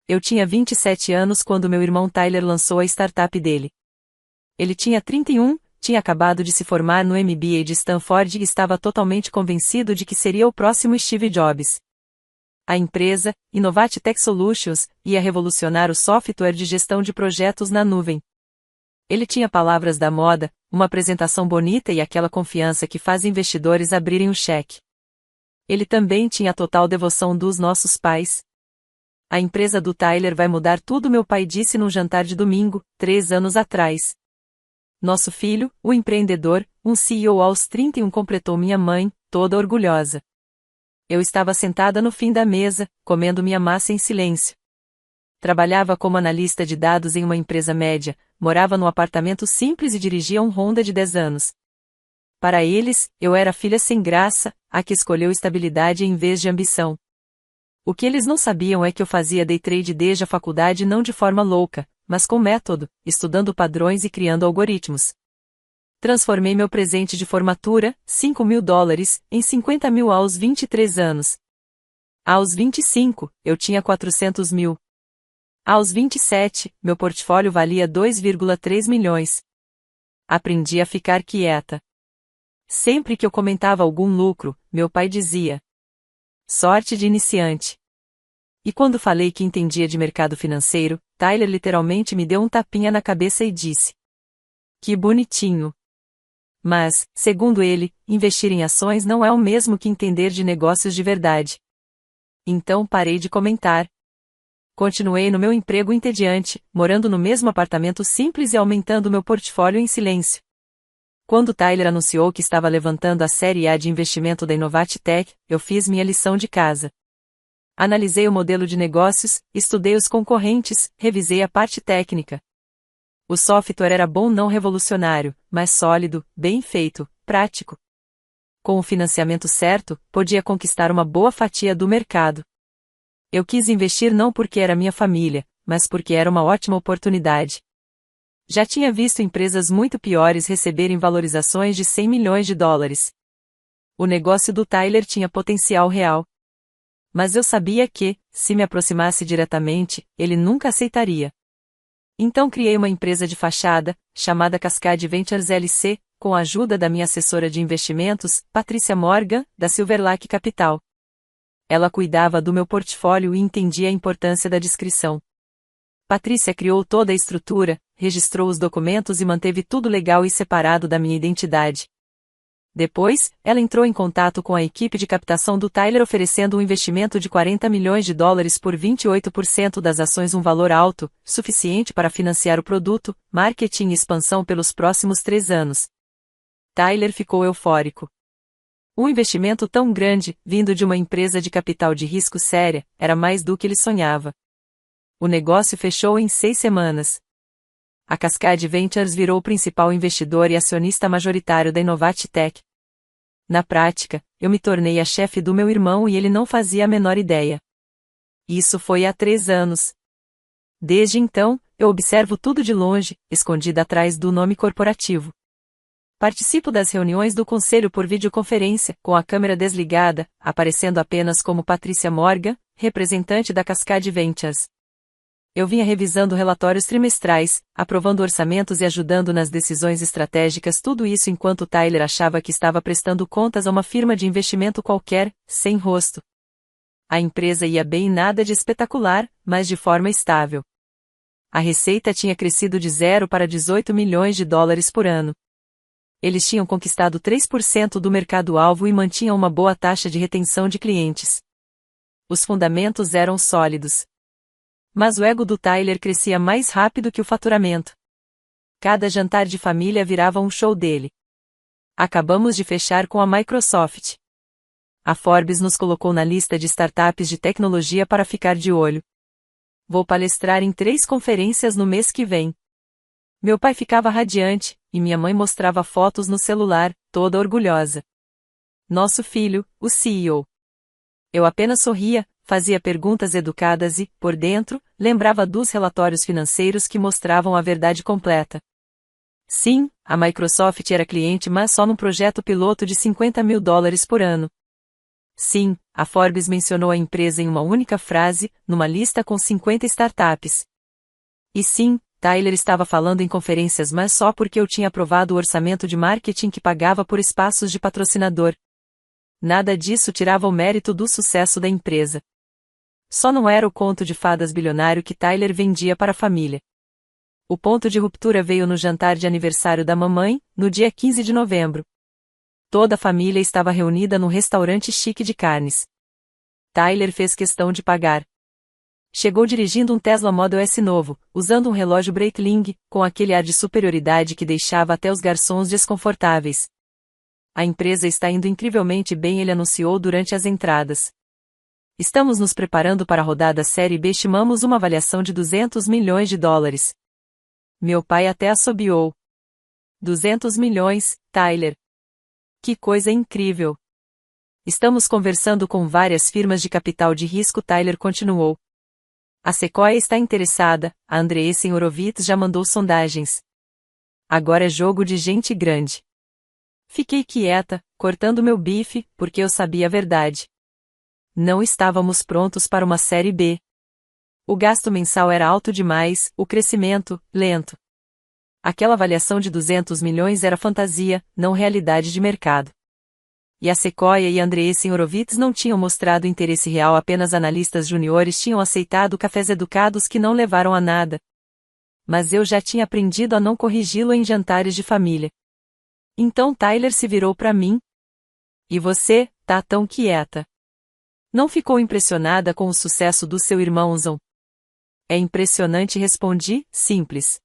Eu tinha 27 anos quando meu irmão Tyler lançou a startup dele. Ele tinha 31, tinha acabado de se formar no MBA de Stanford e estava totalmente convencido de que seria o próximo Steve Jobs. A empresa, Innovate Tech Solutions, ia revolucionar o software de gestão de projetos na nuvem. Ele tinha palavras da moda, uma apresentação bonita e aquela confiança que faz investidores abrirem o cheque. Ele também tinha a total devoção dos nossos pais. A empresa do Tyler vai mudar tudo, meu pai disse num jantar de domingo, 3 anos atrás. Nosso filho, o empreendedor, um CEO aos 31, completou minha mãe, toda orgulhosa. Eu estava sentada no fim da mesa, comendo minha massa em silêncio. Trabalhava como analista de dados em uma empresa média, morava num apartamento simples e dirigia um Honda de 10 anos. Para eles, eu era a filha sem graça, a que escolheu estabilidade em vez de ambição. O que eles não sabiam é que eu fazia day trade desde a faculdade, não de forma louca, mas com método, estudando padrões e criando algoritmos. Transformei meu presente de formatura, $5.000, em 50 mil aos 23 anos. Aos 25, eu tinha 400 mil. Aos 27, meu portfólio valia 2,3 milhões. Aprendi a ficar quieta. Sempre que eu comentava algum lucro, meu pai dizia: sorte de iniciante. E quando falei que entendia de mercado financeiro, Tyler literalmente me deu um tapinha na cabeça e disse: que bonitinho. Mas, segundo ele, investir em ações não é o mesmo que entender de negócios de verdade. Então parei de comentar. Continuei no meu emprego entediante, morando no mesmo apartamento simples e aumentando meu portfólio em silêncio. Quando Tyler anunciou que estava levantando a série A de investimento da Innovate Tech, eu fiz minha lição de casa. Analisei o modelo de negócios, estudei os concorrentes, revisei a parte técnica. O software era bom, não revolucionário, mas sólido, bem feito, prático. Com o financiamento certo, podia conquistar uma boa fatia do mercado. Eu quis investir não porque era minha família, mas porque era uma ótima oportunidade. Já tinha visto empresas muito piores receberem valorizações de $100 milhões. O negócio do Tyler tinha potencial real. Mas eu sabia que, se me aproximasse diretamente, ele nunca aceitaria. Então criei uma empresa de fachada, chamada Cascade Ventures LC, com a ajuda da minha assessora de investimentos, Patrícia Morgan, da Silverlake Capital. Ela cuidava do meu portfólio e entendia a importância da discrição. Patrícia criou toda a estrutura, registrou os documentos e manteve tudo legal e separado da minha identidade. Depois, ela entrou em contato com a equipe de captação do Tyler oferecendo um investimento de $40 milhões por 28% das ações, um valor alto, suficiente para financiar o produto, marketing e expansão pelos próximos 3 anos. Tyler ficou eufórico. Um investimento tão grande, vindo de uma empresa de capital de risco séria, era mais do que ele sonhava. O negócio fechou em 6 semanas. A Cascade Ventures virou o principal investidor e acionista majoritário da Innovate Tech. Na prática, eu me tornei a chefe do meu irmão e ele não fazia a menor ideia. Isso foi há 3 anos. Desde então, eu observo tudo de longe, escondida atrás do nome corporativo. Participo das reuniões do conselho por videoconferência, com a câmera desligada, aparecendo apenas como Patrícia Morgan, representante da Cascade Ventures. Eu vinha revisando relatórios trimestrais, aprovando orçamentos e ajudando nas decisões estratégicas, tudo isso enquanto Tyler achava que estava prestando contas a uma firma de investimento qualquer, sem rosto. A empresa ia bem, nada de espetacular, mas de forma estável. A receita tinha crescido de 0 para $18 milhões por ano. Eles tinham conquistado 3% do mercado-alvo e mantinham uma boa taxa de retenção de clientes. Os fundamentos eram sólidos. Mas o ego do Tyler crescia mais rápido que o faturamento. Cada jantar de família virava um show dele. Acabamos de fechar com a Microsoft. A Forbes nos colocou na lista de startups de tecnologia para ficar de olho. Vou palestrar em 3 conferências no mês que vem. Meu pai ficava radiante, e minha mãe mostrava fotos no celular, toda orgulhosa. Nosso filho, o CEO. Eu apenas sorria, fazia perguntas educadas e, por dentro, lembrava dos relatórios financeiros que mostravam a verdade completa. Sim, a Microsoft era cliente, mas só num projeto piloto de $50 mil por ano. Sim, a Forbes mencionou a empresa em uma única frase, numa lista com 50 startups. E sim, Tyler estava falando em conferências, mas só porque eu tinha aprovado o orçamento de marketing que pagava por espaços de patrocinador. Nada disso tirava o mérito do sucesso da empresa. Só não era o conto de fadas bilionário que Tyler vendia para a família. O ponto de ruptura veio no jantar de aniversário da mamãe, no dia 15 de novembro. Toda a família estava reunida num restaurante chique de carnes. Tyler fez questão de pagar. Chegou dirigindo um Tesla Model S novo, usando um relógio Breitling, com aquele ar de superioridade que deixava até os garçons desconfortáveis. A empresa está indo incrivelmente bem, ele anunciou durante as entradas. Estamos nos preparando para a rodada Série B, estimamos uma avaliação de 200 milhões de dólares. Meu pai até assobiou. 200 milhões, Tyler. Que coisa incrível! Estamos conversando com várias firmas de capital de risco, Tyler continuou. A Sequoia está interessada, a Andreessen Horowitz já mandou sondagens. Agora é jogo de gente grande. Fiquei quieta, cortando meu bife, porque eu sabia a verdade. Não estávamos prontos para uma Série B. O gasto mensal era alto demais, o crescimento, lento. Aquela avaliação de 200 milhões era fantasia, não realidade de mercado. E a Sequoia e a Andreessen Horowitz não tinham mostrado interesse real, apenas analistas juniores tinham aceitado cafés educados que não levaram a nada. Mas eu já tinha aprendido a não corrigi-lo em jantares de família. Então Tyler se virou para mim. E você, tá tão quieta? Não ficou impressionada com o sucesso do seu irmão Zon? É impressionante, respondi, simples.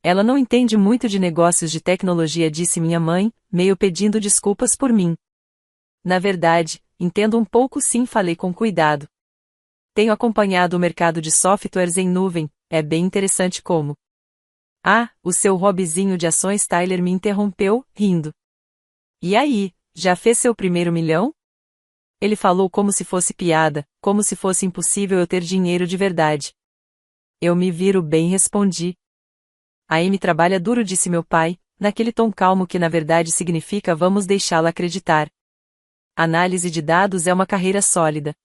Ela não entende muito de negócios de tecnologia, disse minha mãe, meio pedindo desculpas por mim. Na verdade, entendo um pouco, sim, falei com cuidado. Tenho acompanhado o mercado de softwares em nuvem, é bem interessante como. Ah, o seu hobbyzinho de ações, Tyler me interrompeu, rindo. E aí, já fez seu primeiro milhão? Ele falou como se fosse piada, como se fosse impossível eu ter dinheiro de verdade. Eu me viro bem, respondi. A Amy trabalha duro, disse meu pai, naquele tom calmo que na verdade significa vamos deixá-la acreditar. Análise de dados é uma carreira sólida.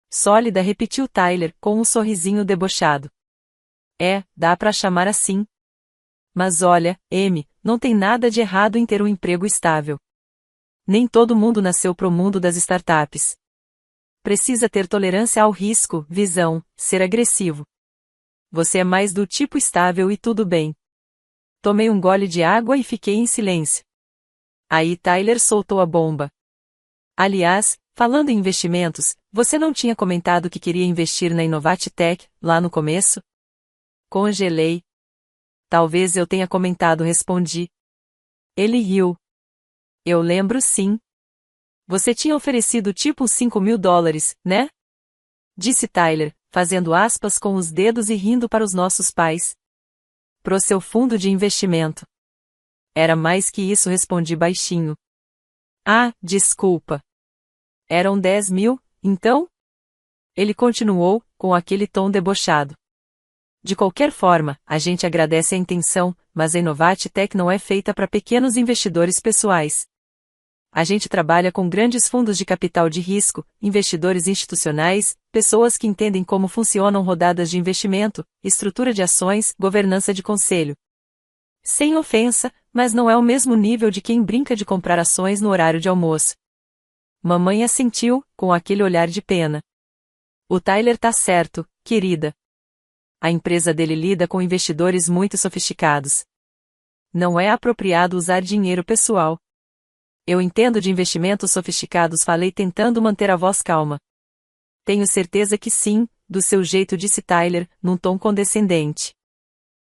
Sólida, repetiu Tyler, com um sorrisinho debochado. É, dá pra chamar assim. Mas olha, Amy, não tem nada de errado em ter um emprego estável. Nem todo mundo nasceu pro mundo das startups. Precisa ter tolerância ao risco, visão, ser agressivo. Você é mais do tipo estável e tudo bem. Tomei um gole de água e fiquei em silêncio. Aí Tyler soltou a bomba. Aliás, falando em investimentos, você não tinha comentado que queria investir na Innovate Tech, lá no começo? Congelei. Talvez eu tenha comentado, respondi. Ele riu. Eu lembro, sim. Você tinha oferecido tipo uns $5.000, né? Disse Tyler, fazendo aspas com os dedos e rindo para os nossos pais. Pro seu fundo de investimento. Era mais que isso, respondi baixinho. Ah, desculpa. Eram 10.000, então? Ele continuou, com aquele tom debochado. De qualquer forma, a gente agradece a intenção, mas a Innovate Tech não é feita para pequenos investidores pessoais. A gente trabalha com grandes fundos de capital de risco, investidores institucionais, pessoas que entendem como funcionam rodadas de investimento, estrutura de ações, governança de conselho. Sem ofensa, mas não é o mesmo nível de quem brinca de comprar ações no horário de almoço. Mamãe assentiu, com aquele olhar de pena. O Tyler tá certo, querida. A empresa dele lida com investidores muito sofisticados. Não é apropriado usar dinheiro pessoal. Eu entendo de investimentos sofisticados, falei tentando manter a voz calma. Tenho certeza que sim, do seu jeito, disse Tyler, num tom condescendente.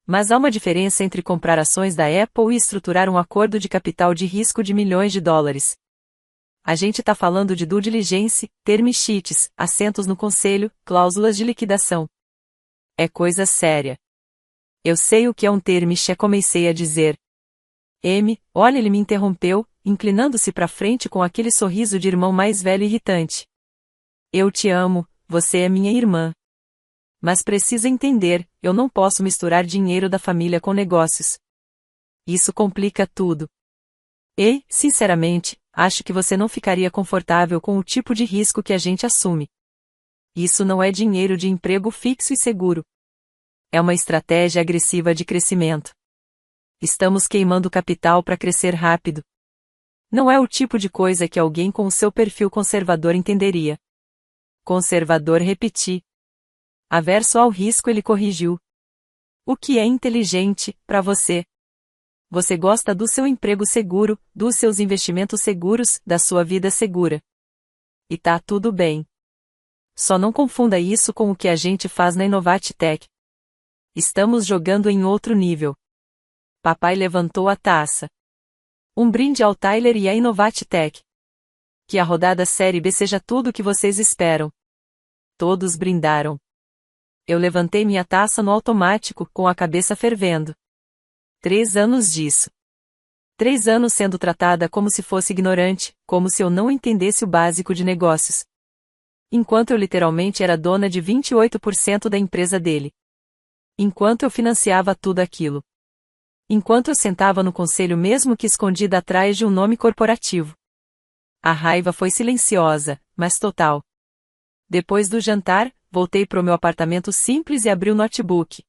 Mas há uma diferença entre comprar ações da Apple e estruturar um acordo de capital de risco de milhões de dólares. A gente tá falando de due diligence, term sheets, assentos no conselho, cláusulas de liquidação. É coisa séria. Eu sei o que é um term sheet, comecei a dizer. Amy, olha, ele me interrompeu, inclinando-se para frente com aquele sorriso de irmão mais velho irritante. Eu te amo, você é minha irmã. Mas precisa entender, eu não posso misturar dinheiro da família com negócios. Isso complica tudo. E, sinceramente, acho que você não ficaria confortável com o tipo de risco que a gente assume. Isso não é dinheiro de emprego fixo e seguro. É uma estratégia agressiva de crescimento. Estamos queimando capital para crescer rápido. Não é o tipo de coisa que alguém com o seu perfil conservador entenderia. Conservador, repeti. Averso ao risco, ele corrigiu. O que é inteligente, para você? Você gosta do seu emprego seguro, dos seus investimentos seguros, da sua vida segura. E tá tudo bem. Só não confunda isso com o que a gente faz na Innovate Tech. Estamos jogando em outro nível. Papai levantou a taça. Um brinde ao Tyler e à Innovate Tech. Que a rodada Série B seja tudo o que vocês esperam. Todos brindaram. Eu levantei minha taça no automático, com a cabeça fervendo. 3 anos disso. 3 anos sendo tratada como se fosse ignorante, como se eu não entendesse o básico de negócios. Enquanto eu literalmente era dona de 28% da empresa dele. Enquanto eu financiava tudo aquilo. Enquanto eu sentava no conselho mesmo que escondida atrás de um nome corporativo. A raiva foi silenciosa, mas total. Depois do jantar, voltei para o meu apartamento simples e abri o notebook.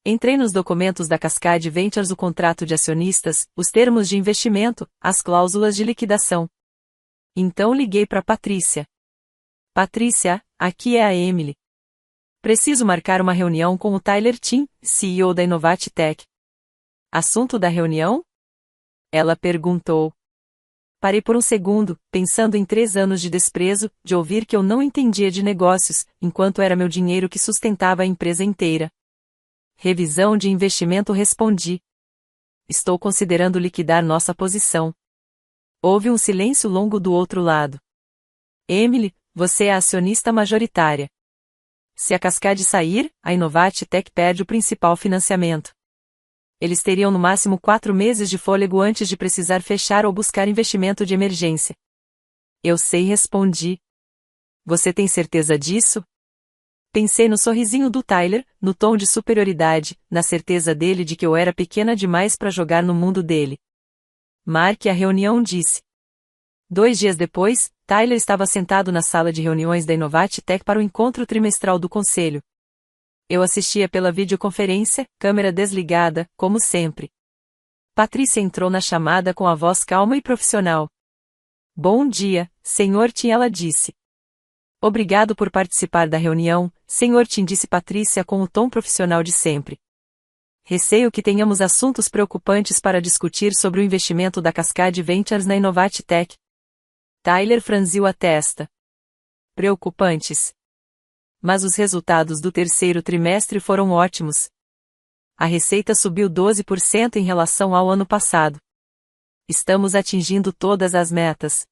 Entrei nos documentos da Cascade Ventures, o contrato de acionistas, os termos de investimento, as cláusulas de liquidação. Então liguei para Patrícia. Patrícia, aqui é a Emily. Preciso marcar uma reunião com o Tyler Tim, CEO da Innovate Tech. Assunto da reunião? Ela perguntou. Parei por um segundo, pensando em 3 anos de desprezo, de ouvir que eu não entendia de negócios, enquanto era meu dinheiro que sustentava a empresa inteira. Revisão de investimento, respondi. Estou considerando liquidar nossa posição. Houve um silêncio longo do outro lado. Emily, você é a acionista majoritária. Se a Cascade sair, a Innovate Tech perde o principal financiamento. Eles teriam no máximo 4 meses de fôlego antes de precisar fechar ou buscar investimento de emergência. Eu sei, respondi. Você tem certeza disso? Pensei no sorrisinho do Tyler, no tom de superioridade, na certeza dele de que eu era pequena demais para jogar no mundo dele. Marque a reunião, disse. 2 dias depois, Tyler estava sentado na sala de reuniões da Innovate Tech para o encontro trimestral do conselho. Eu assistia pela videoconferência, câmera desligada, como sempre. Patrícia entrou na chamada com a voz calma e profissional. Bom dia, Sr. Tim, ela disse. Obrigado por participar da reunião, Sr. Tim, disse Patrícia com o tom profissional de sempre. Receio que tenhamos assuntos preocupantes para discutir sobre o investimento da Cascade Ventures na Innovate Tech. Tyler franziu a testa. Preocupantes. Mas os resultados do terceiro trimestre foram ótimos. A receita subiu 12% em relação ao ano passado. Estamos atingindo todas as metas.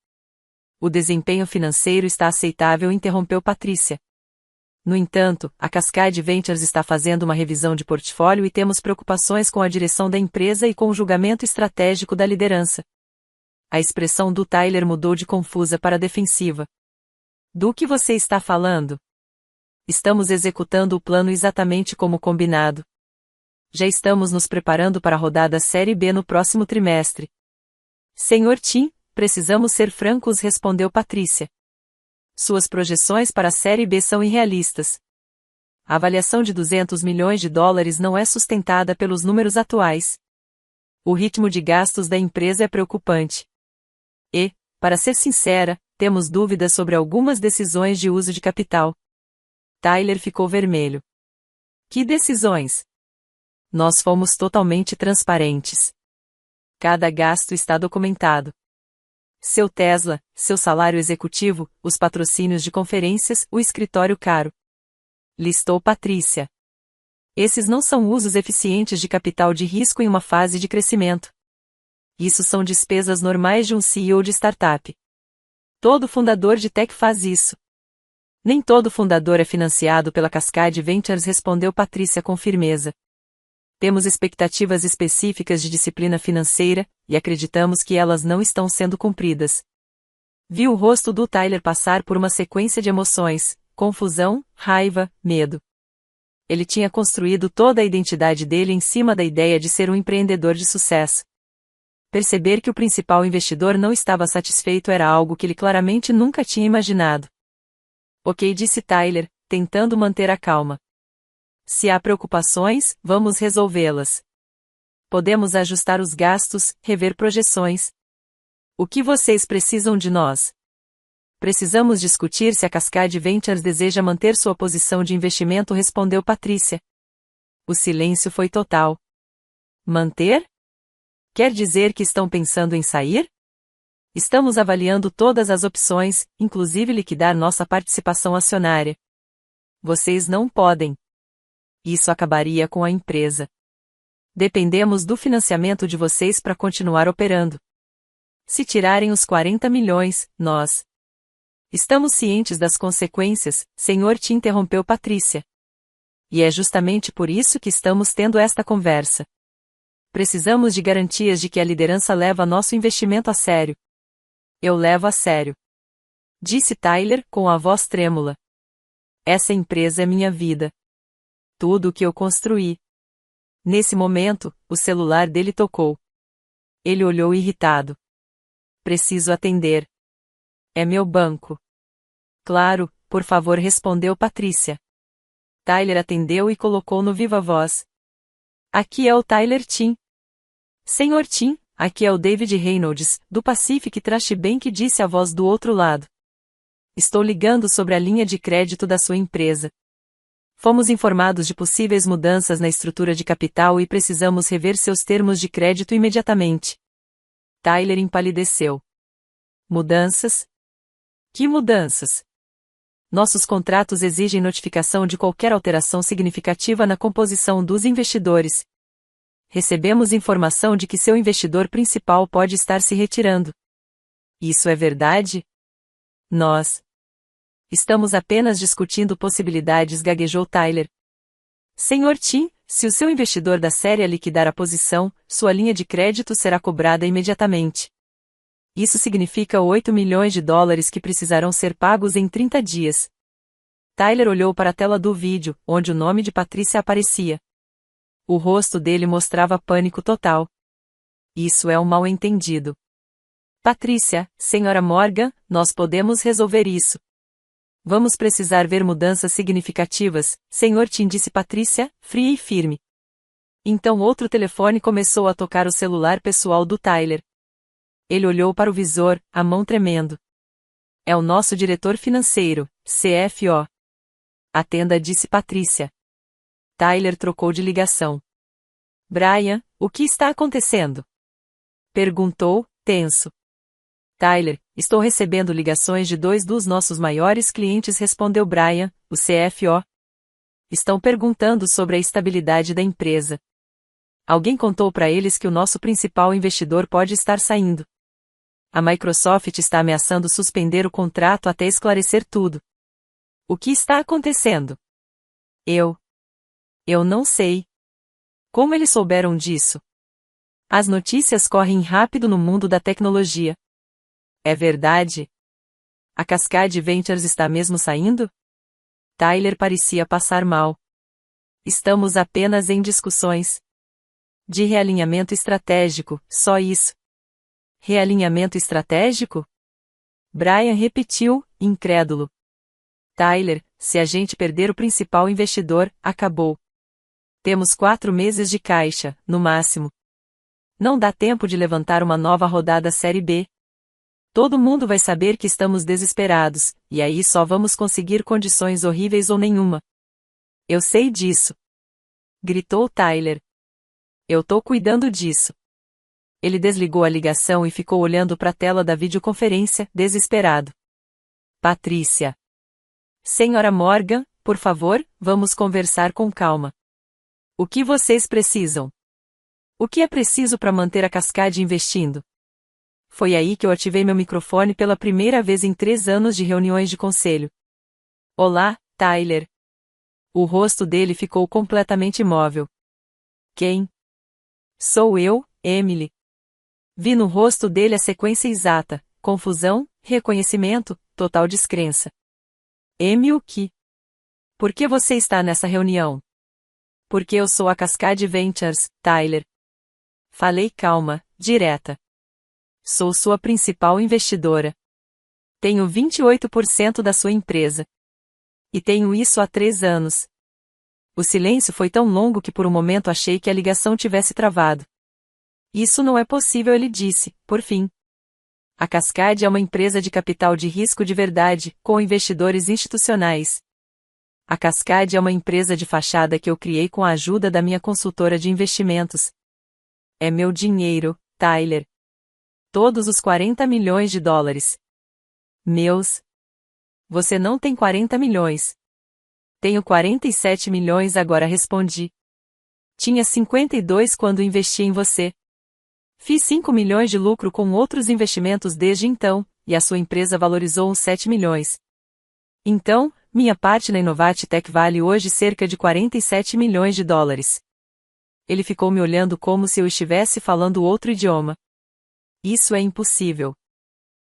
O desempenho financeiro está aceitável, interrompeu Patrícia. No entanto, a Cascade Ventures está fazendo uma revisão de portfólio e temos preocupações com a direção da empresa e com o julgamento estratégico da liderança. A expressão do Tyler mudou de confusa para defensiva. Do que você está falando? Estamos executando o plano exatamente como combinado. Já estamos nos preparando para a rodada Série B no próximo trimestre. Sr. Tim, precisamos ser francos, respondeu Patrícia. Suas projeções para a Série B são irrealistas. A avaliação de $200 milhões não é sustentada pelos números atuais. O ritmo de gastos da empresa é preocupante. E, para ser sincera, temos dúvidas sobre algumas decisões de uso de capital. Tyler ficou vermelho. Que decisões? Nós fomos totalmente transparentes. Cada gasto está documentado. Seu Tesla, seu salário executivo, os patrocínios de conferências, o escritório caro. Listou Patrícia. Esses não são usos eficientes de capital de risco em uma fase de crescimento. Isso são despesas normais de um CEO de startup. Todo fundador de tech faz isso. Nem todo fundador é financiado pela Cascade Ventures, respondeu Patrícia com firmeza. Temos expectativas específicas de disciplina financeira, e acreditamos que elas não estão sendo cumpridas. Vi o rosto do Tyler passar por uma sequência de emoções, confusão, raiva, medo. Ele tinha construído toda a identidade dele em cima da ideia de ser um empreendedor de sucesso. Perceber que o principal investidor não estava satisfeito era algo que ele claramente nunca tinha imaginado. Ok, disse Tyler, tentando manter a calma. Se há preocupações, vamos resolvê-las. Podemos ajustar os gastos, rever projeções. O que vocês precisam de nós? Precisamos discutir se a Cascade Ventures deseja manter sua posição de investimento, respondeu Patrícia. O silêncio foi total. Manter? Quer dizer que estão pensando em sair? Estamos avaliando todas as opções, inclusive liquidar nossa participação acionária. Vocês não podem. Isso acabaria com a empresa. Dependemos do financiamento de vocês para continuar operando. Se tirarem os 40 milhões, nós. Estamos cientes das consequências, Sr. Tim, interrompeu Patrícia. E é justamente por isso que estamos tendo esta conversa. Precisamos de garantias de que a liderança leva nosso investimento a sério. Eu levo a sério. Disse Tyler, com a voz trêmula. Essa empresa é minha vida. Tudo o que eu construí. Nesse momento, o celular dele tocou. Ele olhou irritado. Preciso atender. É meu banco. Claro, por favor, respondeu Patrícia. Tyler atendeu e colocou no viva voz. Aqui é o Tyler Tim. Sr. Tim, aqui é o David Reynolds, do Pacific Trust Bank, disse a voz do outro lado. Estou ligando sobre a linha de crédito da sua empresa. Fomos informados de possíveis mudanças na estrutura de capital e precisamos rever seus termos de crédito imediatamente. Tyler empalideceu. Mudanças? Que mudanças? Nossos contratos exigem notificação de qualquer alteração significativa na composição dos investidores. Recebemos informação de que seu investidor principal pode estar se retirando. Isso é verdade? Nós estamos apenas discutindo possibilidades, gaguejou Tyler. Sr. Tim, se o seu investidor da série liquidar a posição, sua linha de crédito será cobrada imediatamente. Isso significa 8 milhões de dólares que precisarão ser pagos em 30 dias. Tyler olhou para a tela do vídeo, onde o nome de Patrícia aparecia. O rosto dele mostrava pânico total. Isso é um mal-entendido. Patrícia, Sra. Morgan, nós podemos resolver isso. Vamos precisar ver mudanças significativas, Sr. Tim, disse Patrícia, fria e firme. Então outro telefone começou a tocar, o celular pessoal do Tyler. Ele olhou para o visor, a mão tremendo. É o nosso diretor financeiro, CFO. Atenda, disse Patrícia. Tyler trocou de ligação. Brian, o que está acontecendo? Perguntou, tenso. Tyler, estou recebendo ligações de 2 dos nossos maiores clientes, respondeu Brian, o CFO. Estão perguntando sobre a estabilidade da empresa. Alguém contou para eles que o nosso principal investidor pode estar saindo. A Microsoft está ameaçando suspender o contrato até esclarecer tudo. O que está acontecendo? Eu não sei. Como eles souberam disso? As notícias correm rápido no mundo da tecnologia. É verdade? A Cascade Ventures está mesmo saindo? Tyler parecia passar mal. Estamos apenas em discussões de realinhamento estratégico, só isso. Realinhamento estratégico? Brian repetiu, incrédulo. Tyler, se a gente perder o principal investidor, acabou. Temos 4 meses de caixa, no máximo. Não dá tempo de levantar uma nova rodada Série B. Todo mundo vai saber que estamos desesperados, e aí só vamos conseguir condições horríveis ou nenhuma. Eu sei disso. Gritou Tyler. Eu tô cuidando disso. Ele desligou a ligação e ficou olhando para a tela da videoconferência, desesperado. Patrícia. Sra. Morgan, por favor, vamos conversar com calma. O que vocês precisam? O que é preciso para manter a Cascade investindo? Foi aí que eu ativei meu microfone pela primeira vez em 3 anos de reuniões de conselho. Olá, Tyler. O rosto dele ficou completamente imóvel. Quem? Sou eu, Emily. Vi no rosto dele a sequência exata: confusão, reconhecimento, total descrença. Emily, o que? Por que você está nessa reunião? Porque eu sou a Cascade Ventures, Tyler. Falei calma, direta. Sou sua principal investidora. Tenho 28% da sua empresa. E tenho isso há 3 anos. O silêncio foi tão longo que por um momento achei que a ligação tivesse travado. Isso não é possível, ele disse, por fim. A Cascade é uma empresa de capital de risco de verdade, com investidores institucionais. A Cascade é uma empresa de fachada que eu criei com a ajuda da minha consultora de investimentos. É meu dinheiro, Tyler. Todos os 40 milhões de dólares. Meus. Você não tem 40 milhões. Tenho 47 milhões agora, respondi. Tinha 52 quando investi em você. Fiz 5 milhões de lucro com outros investimentos desde então, e a sua empresa valorizou uns 7 milhões. Então, minha parte na Inovatech vale hoje cerca de 47 milhões de dólares. Ele ficou me olhando como se eu estivesse falando outro idioma. Isso é impossível.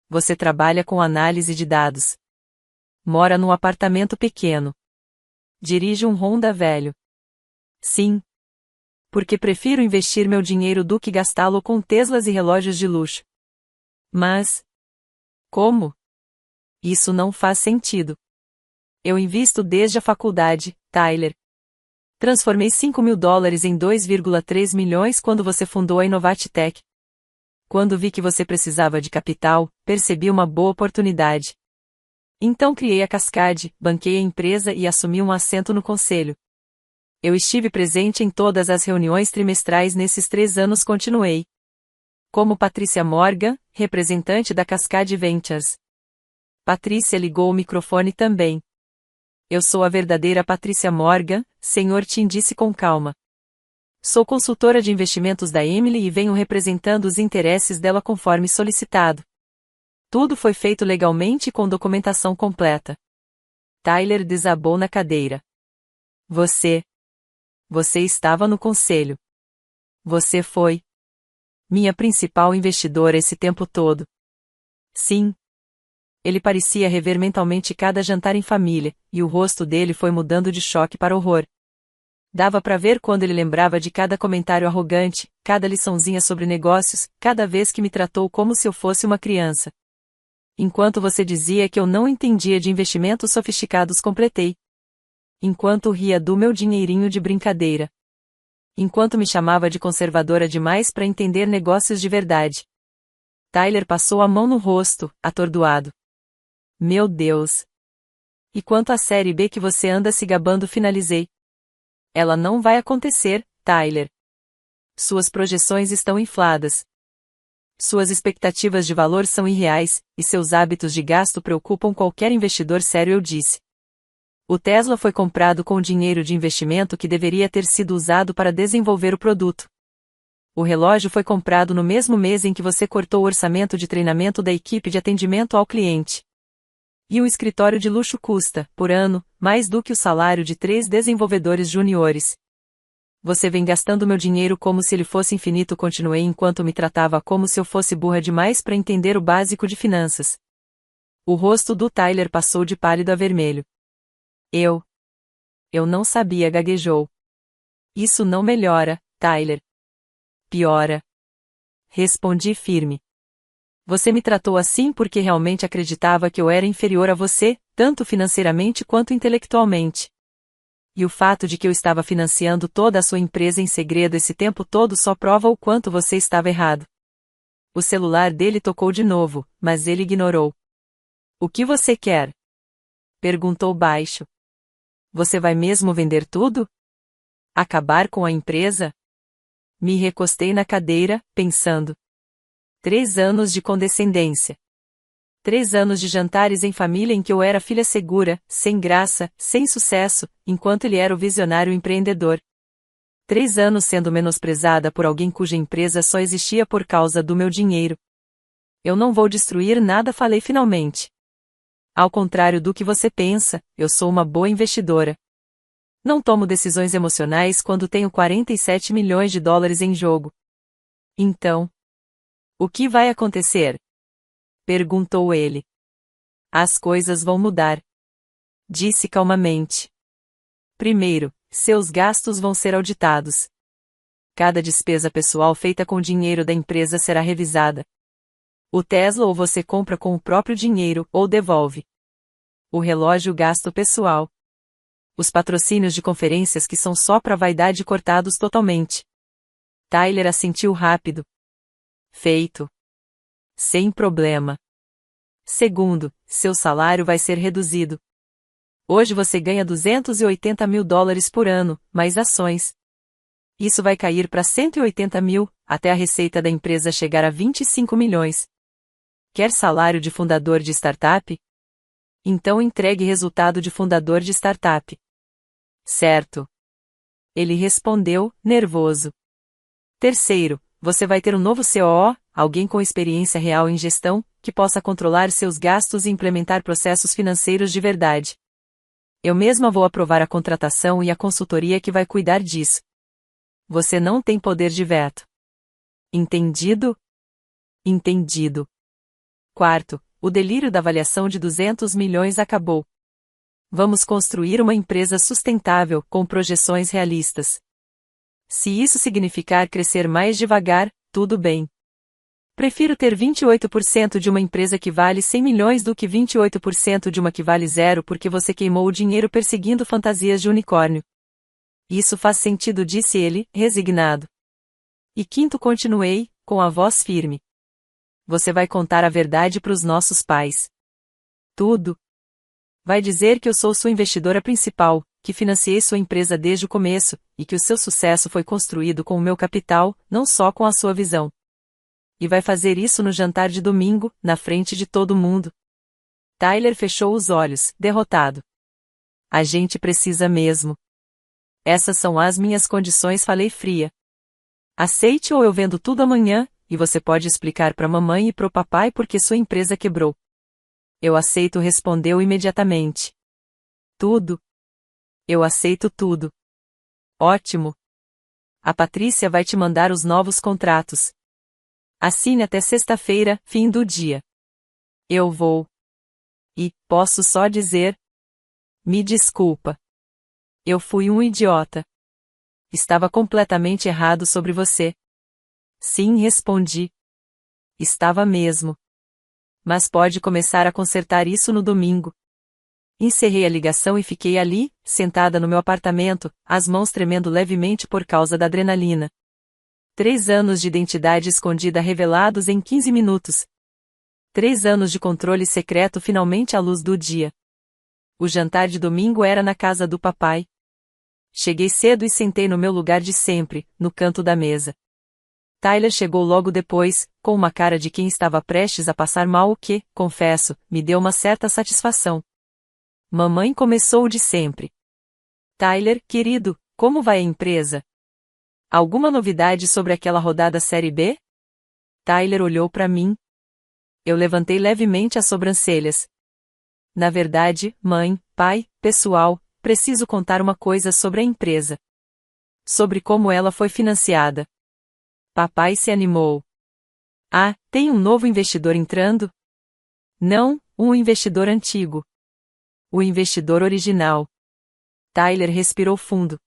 Você trabalha com análise de dados. Mora num apartamento pequeno. Dirige um Honda velho. Sim. Porque prefiro investir meu dinheiro do que gastá-lo com Teslas e relógios de luxo. Mas... como? Isso não faz sentido. Eu invisto desde a faculdade, Tyler. Transformei 5 mil dólares em 2,3 milhões quando você fundou a Inovatech. Quando vi que você precisava de capital, percebi uma boa oportunidade. Então criei a Cascade, banquei a empresa e assumi um assento no conselho. Eu estive presente em todas as reuniões trimestrais nesses 3 anos, continuei. Como Patrícia Morgan, representante da Cascade Ventures. Patrícia ligou o microfone também. Eu sou a verdadeira Patrícia Morgan, Sr. Tim disse com calma. Sou consultora de investimentos da Emily e venho representando os interesses dela conforme solicitado. Tudo foi feito legalmente e com documentação completa. Tyler desabou na cadeira. Você estava no conselho. Você foi minha principal investidora esse tempo todo. Sim. Ele parecia rever mentalmente cada jantar em família, e o rosto dele foi mudando de choque para horror. Dava para ver quando ele lembrava de cada comentário arrogante, cada liçãozinha sobre negócios, cada vez que me tratou como se eu fosse uma criança. Enquanto você dizia que eu não entendia de investimentos sofisticados, completei. Enquanto ria do meu dinheirinho de brincadeira. Enquanto me chamava de conservadora demais para entender negócios de verdade. Tyler passou a mão no rosto, atordoado. Meu Deus! E quanto à série B que você anda se gabando, finalizei. Ela não vai acontecer, Tyler. Suas projeções estão infladas. Suas expectativas de valor são irreais, e seus hábitos de gasto preocupam qualquer investidor sério, eu disse. O Tesla foi comprado com dinheiro de investimento que deveria ter sido usado para desenvolver o produto. O relógio foi comprado no mesmo mês em que você cortou o orçamento de treinamento da equipe de atendimento ao cliente. E um escritório de luxo custa, por ano, mais do que o salário de 3 desenvolvedores juniores. Você vem gastando meu dinheiro como se ele fosse infinito, continuei enquanto me tratava como se eu fosse burra demais para entender o básico de finanças. O rosto do Tyler passou de pálido a vermelho. Eu não sabia, gaguejou. Isso não melhora, Tyler. Piora. Respondi firme. Você me tratou assim porque realmente acreditava que eu era inferior a você, tanto financeiramente quanto intelectualmente. E o fato de que eu estava financiando toda a sua empresa em segredo esse tempo todo só prova o quanto você estava errado. O celular dele tocou de novo, mas ele ignorou. O que você quer? Perguntou baixo. Você vai mesmo vender tudo? Acabar com a empresa? Me recostei na cadeira, pensando. 3 anos de condescendência. 3 anos de jantares em família em que eu era filha segura, sem graça, sem sucesso, enquanto ele era o visionário empreendedor. 3 anos sendo menosprezada por alguém cuja empresa só existia por causa do meu dinheiro. Eu não vou destruir nada, falei finalmente. Ao contrário do que você pensa, eu sou uma boa investidora. Não tomo decisões emocionais quando tenho 47 milhões de dólares em jogo. Então, o que vai acontecer? Perguntou ele. As coisas vão mudar. Disse calmamente. Primeiro, seus gastos vão ser auditados. Cada despesa pessoal feita com dinheiro da empresa será revisada. O Tesla ou você compra com o próprio dinheiro, ou devolve. O relógio gasto pessoal. Os patrocínios de conferências que são só pra vaidade cortados totalmente. Tyler assentiu rápido. Feito. Sem problema. Segundo, seu salário vai ser reduzido. Hoje você ganha $280 mil por ano, mais ações. Isso vai cair para 180 mil, até a receita da empresa chegar a 25 milhões. Quer salário de fundador de startup? Então entregue resultado de fundador de startup. Certo. Ele respondeu, nervoso. Terceiro, você vai ter um novo COO, alguém com experiência real em gestão, que possa controlar seus gastos e implementar processos financeiros de verdade. Eu mesma vou aprovar a contratação e a consultoria que vai cuidar disso. Você não tem poder de veto. Entendido? Entendido. Quarto, o delírio da avaliação de 200 milhões acabou. Vamos construir uma empresa sustentável, com projeções realistas. Se isso significar crescer mais devagar, tudo bem. Prefiro ter 28% de uma empresa que vale 100 milhões do que 28% de uma que vale zero porque você queimou o dinheiro perseguindo fantasias de unicórnio. Isso faz sentido, disse ele, resignado. E quinto, continuei, com a voz firme. Você vai contar a verdade para os nossos pais. Tudo. Vai dizer que eu sou sua investidora principal, que financiei sua empresa desde o começo, e que o seu sucesso foi construído com o meu capital, não só com a sua visão. E vai fazer isso no jantar de domingo, na frente de todo mundo. Tyler fechou os olhos, derrotado. A gente precisa mesmo. Essas são as minhas condições, falei fria. Aceite ou eu vendo tudo amanhã, e você pode explicar para mamãe e pro papai porque sua empresa quebrou. Eu aceito, respondeu imediatamente. Tudo. Eu aceito tudo. Ótimo. A Patrícia vai te mandar os novos contratos. Assine até sexta-feira, fim do dia. Eu vou. E, posso só dizer? Me desculpa. Eu fui um idiota. Estava completamente errado sobre você. Sim, respondi. Estava mesmo. Mas pode começar a consertar isso no domingo. Encerrei a ligação e fiquei ali, sentada no meu apartamento, as mãos tremendo levemente por causa da adrenalina. 3 anos de identidade escondida revelados em 15 minutos. 3 anos de controle secreto finalmente à luz do dia. O jantar de domingo era na casa do papai. Cheguei cedo e sentei no meu lugar de sempre, no canto da mesa. Tyler chegou logo depois, com uma cara de quem estava prestes a passar mal, o que, confesso, me deu uma certa satisfação. Mamãe começou de sempre. Tyler, querido, como vai a empresa? Alguma novidade sobre aquela rodada Série B? Tyler olhou para mim. Eu levantei levemente as sobrancelhas. Na verdade, mãe, pai, pessoal, preciso contar uma coisa sobre a empresa. Sobre como ela foi financiada. Papai se animou. Ah, tem um novo investidor entrando? Não, um investidor antigo. O investidor original. Tyler respirou fundo.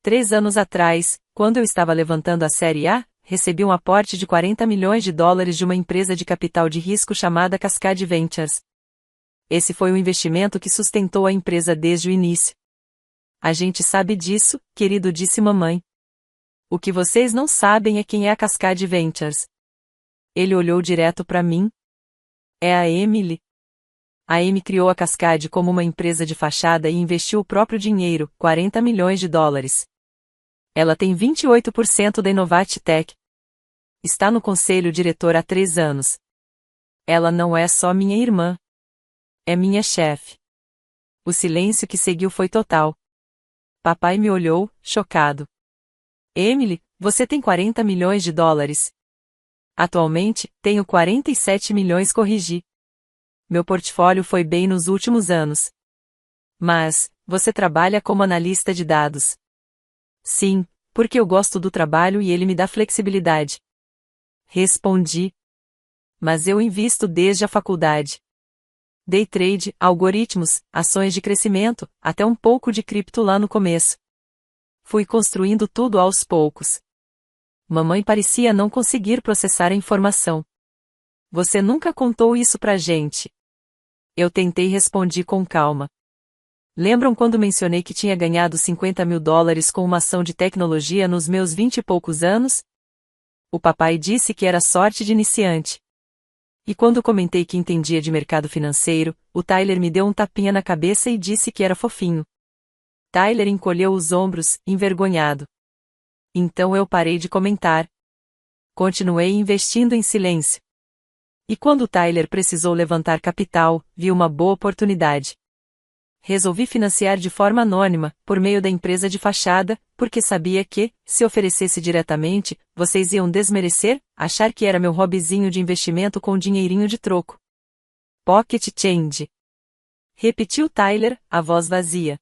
3 anos atrás, quando eu estava levantando a Série A, recebi um aporte de $40 milhões de uma empresa de capital de risco chamada Cascade Ventures. Esse foi o investimento que sustentou a empresa desde o início. A gente sabe disso, querido, disse mamãe. O que vocês não sabem é quem é a Cascade Ventures. Ele olhou direto para mim. É a Emily. A Amy criou a Cascade como uma empresa de fachada e investiu o próprio dinheiro, $40 milhões. Ela tem 28% da Innovate Tech. Está no conselho diretor há 3 anos. Ela não é só minha irmã. É minha chefe. O silêncio que seguiu foi total. Papai me olhou, chocado. Emily, você tem $40 milhões. Atualmente, tenho 47 milhões, corrigi. Meu portfólio foi bem nos últimos anos. Mas, você trabalha como analista de dados. Sim, porque eu gosto do trabalho e ele me dá flexibilidade. Respondi. Mas eu invisto desde a faculdade. Day trade, algoritmos, ações de crescimento, até um pouco de cripto lá no começo. Fui construindo tudo aos poucos. Mamãe parecia não conseguir processar a informação. Você nunca contou isso pra gente. Eu tentei respondi com calma. Lembram quando mencionei que tinha ganhado $50.000 com uma ação de tecnologia nos meus 20 e poucos anos? O papai disse que era sorte de iniciante. E quando comentei que entendia de mercado financeiro, o Tyler me deu um tapinha na cabeça e disse que era fofinho. Tyler encolheu os ombros, envergonhado. Então eu parei de comentar. Continuei investindo em silêncio. E quando Tyler precisou levantar capital, vi uma boa oportunidade. Resolvi financiar de forma anônima, por meio da empresa de fachada, porque sabia que, se oferecesse diretamente, vocês iam desmerecer, achar que era meu hobbyzinho de investimento com dinheirinho de troco. Pocket change. Repetiu Tyler, a voz vazia.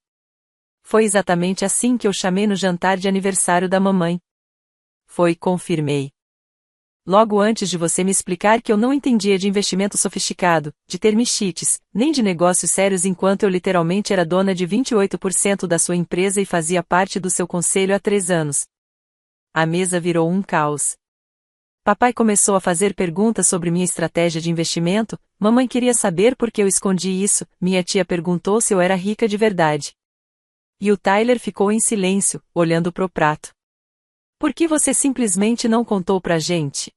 Foi exatamente assim que eu chamei no jantar de aniversário da mamãe. Foi, confirmei. Logo antes de você me explicar que eu não entendia de investimento sofisticado, de term sheets, nem de negócios sérios enquanto eu literalmente era dona de 28% da sua empresa e fazia parte do seu conselho há 3 anos. A mesa virou um caos. Papai começou a fazer perguntas sobre minha estratégia de investimento, mamãe queria saber por que eu escondi isso, minha tia perguntou se eu era rica de verdade. E o Tyler ficou em silêncio, olhando pro prato. Por que você simplesmente não contou pra gente?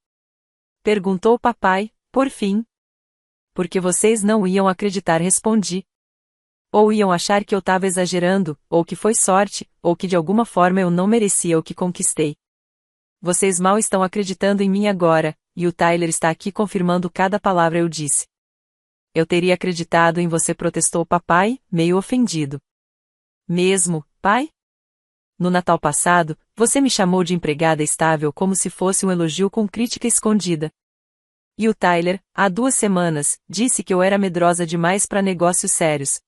Perguntou papai, por fim. Porque vocês não iam acreditar, respondi. Ou iam achar que eu tava exagerando, ou que foi sorte, ou que de alguma forma eu não merecia o que conquistei. Vocês mal estão acreditando em mim agora, e o Tyler está aqui confirmando cada palavra eu disse. Eu teria acreditado em você, protestou papai, meio ofendido. Mesmo, pai? No Natal passado, você me chamou de empregada estável como se fosse um elogio com crítica escondida. E o Tyler, há 2 semanas, disse que eu era medrosa demais para negócios sérios.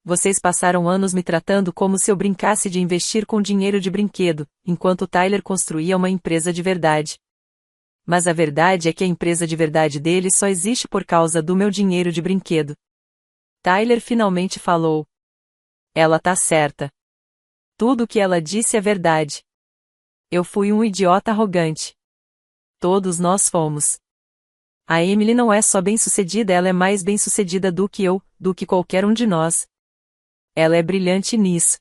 Vocês passaram anos me tratando como se eu brincasse de investir com dinheiro de brinquedo, enquanto o Tyler construía uma empresa de verdade. Mas a verdade é que a empresa de verdade dele só existe por causa do meu dinheiro de brinquedo. Tyler finalmente falou. Ela tá certa. Tudo o que ela disse é verdade. Eu fui um idiota arrogante. Todos nós fomos. A Emily não é só bem-sucedida, ela é mais bem-sucedida do que eu, do que qualquer um de nós. Ela é brilhante nisso.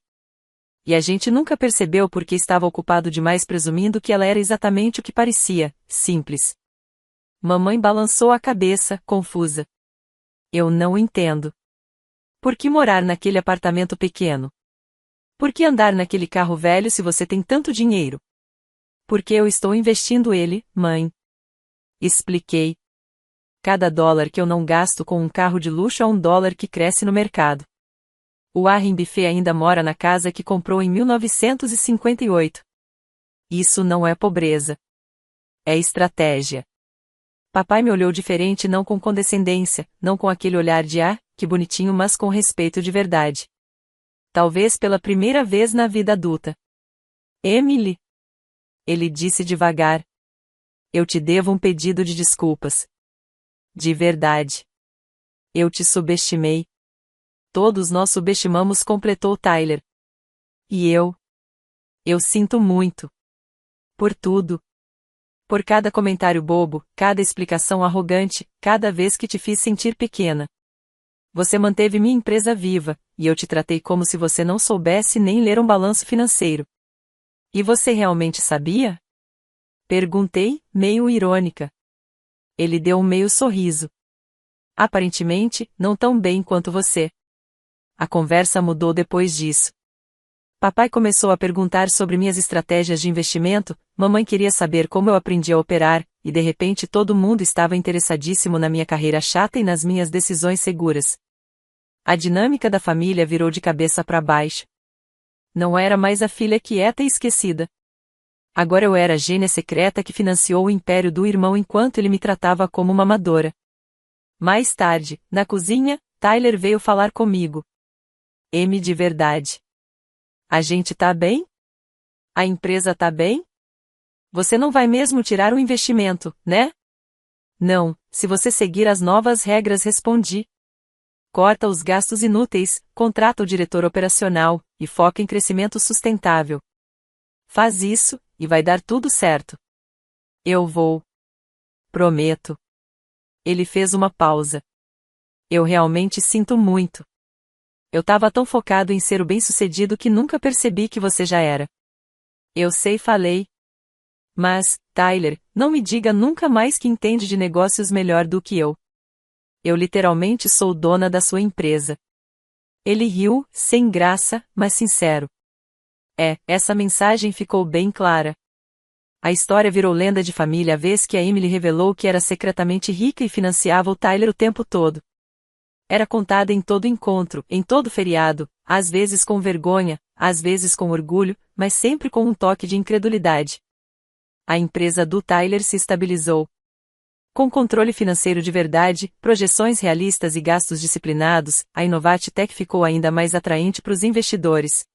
E a gente nunca percebeu porque estava ocupado demais presumindo que ela era exatamente o que parecia, simples. Mamãe balançou a cabeça, confusa. Eu não entendo. Por que morar naquele apartamento pequeno? Por que andar naquele carro velho se você tem tanto dinheiro? Porque eu estou investindo ele, mãe. Expliquei. Cada dólar que eu não gasto com um carro de luxo é $1 que cresce no mercado. O Warren Buffett ainda mora na casa que comprou em 1958. Isso não é pobreza. É estratégia. Papai me olhou diferente, não com condescendência, não com aquele olhar de que bonitinho, mas com respeito de verdade. Talvez pela primeira vez na vida adulta. Emily. Ele disse devagar. Eu te devo um pedido de desculpas. De verdade. Eu te subestimei. Todos nós subestimamos, completou Tyler. E eu? Eu sinto muito. Por tudo. Por cada comentário bobo, cada explicação arrogante, cada vez que te fiz sentir pequena. Você manteve minha empresa viva, e eu te tratei como se você não soubesse nem ler um balanço financeiro. E você realmente sabia? Perguntei, meio irônica. Ele deu um meio sorriso. Aparentemente, não tão bem quanto você. A conversa mudou depois disso. Papai começou a perguntar sobre minhas estratégias de investimento, mamãe queria saber como eu aprendi a operar, e de repente todo mundo estava interessadíssimo na minha carreira chata e nas minhas decisões seguras. A dinâmica da família virou de cabeça para baixo. Não era mais a filha quieta e esquecida. Agora eu era a gênia secreta que financiou o império do irmão enquanto ele me tratava como uma amadora. Mais tarde, na cozinha, Tyler veio falar comigo. M de verdade. A gente tá bem? A empresa tá bem? Você não vai mesmo tirar o investimento, né? Não, se você seguir as novas regras, respondi. Corta os gastos inúteis, contrata o diretor operacional, e foca em crescimento sustentável. Faz isso, e vai dar tudo certo. Eu vou. Prometo. Ele fez uma pausa. Eu realmente sinto muito. Eu tava tão focado em ser o bem-sucedido que nunca percebi que você já era. Eu sei, falei. Mas, Tyler, não me diga nunca mais que entende de negócios melhor do que eu. Eu literalmente sou dona da sua empresa. Ele riu, sem graça, mas sincero. Essa mensagem ficou bem clara. A história virou lenda de família a vez que a Emily revelou que era secretamente rica e financiava o Tyler o tempo todo. Era contada em todo encontro, em todo feriado, às vezes com vergonha, às vezes com orgulho, mas sempre com um toque de incredulidade. A empresa do Tyler se estabilizou. Com controle financeiro de verdade, projeções realistas e gastos disciplinados, a Innovate Tech ficou ainda mais atraente para os investidores.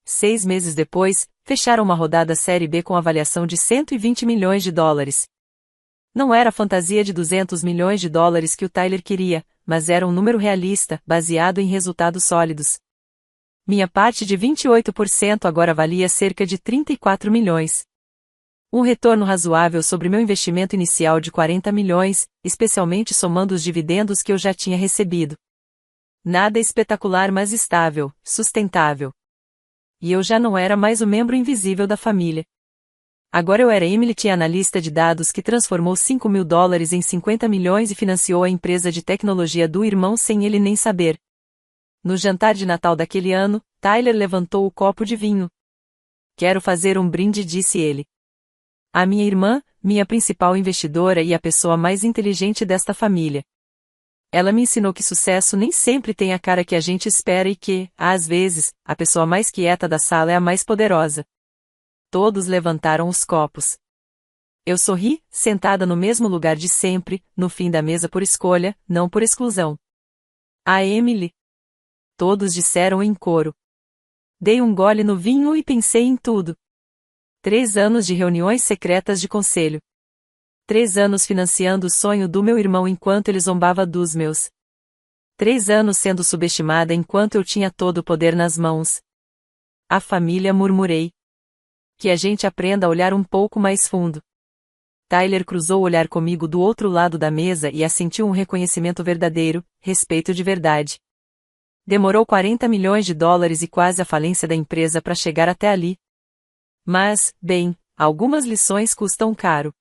6 meses depois, fecharam uma rodada Série B com avaliação de 120 milhões de dólares. Não era a fantasia de 200 milhões de dólares que o Tyler queria, mas era um número realista, baseado em resultados sólidos. Minha parte de 28% agora valia cerca de 34 milhões. Um retorno razoável sobre meu investimento inicial de 40 milhões, especialmente somando os dividendos que eu já tinha recebido. Nada espetacular, mas estável, sustentável. E eu já não era mais o membro invisível da família. Agora eu era Emily T, analista de dados que transformou 5 mil dólares em 50 milhões e financiou a empresa de tecnologia do irmão sem ele nem saber. No jantar de Natal daquele ano, Tyler levantou o copo de vinho. Quero fazer um brinde, disse ele. A minha irmã, minha principal investidora e a pessoa mais inteligente desta família. Ela me ensinou que sucesso nem sempre tem a cara que a gente espera e que, às vezes, a pessoa mais quieta da sala é a mais poderosa. Todos levantaram os copos. Eu sorri, sentada no mesmo lugar de sempre, no fim da mesa por escolha, não por exclusão. A Emily. Todos disseram em coro. Dei um gole no vinho e pensei em tudo. 3 anos de reuniões secretas de conselho. 3 anos financiando o sonho do meu irmão enquanto ele zombava dos meus. 3 anos sendo subestimada enquanto eu tinha todo o poder nas mãos. A família, murmurei. Que a gente aprenda a olhar um pouco mais fundo. Tyler cruzou o olhar comigo do outro lado da mesa e assentiu um reconhecimento verdadeiro, respeito de verdade. Demorou 40 milhões de dólares e quase a falência da empresa para chegar até ali. Mas, bem, algumas lições custam caro.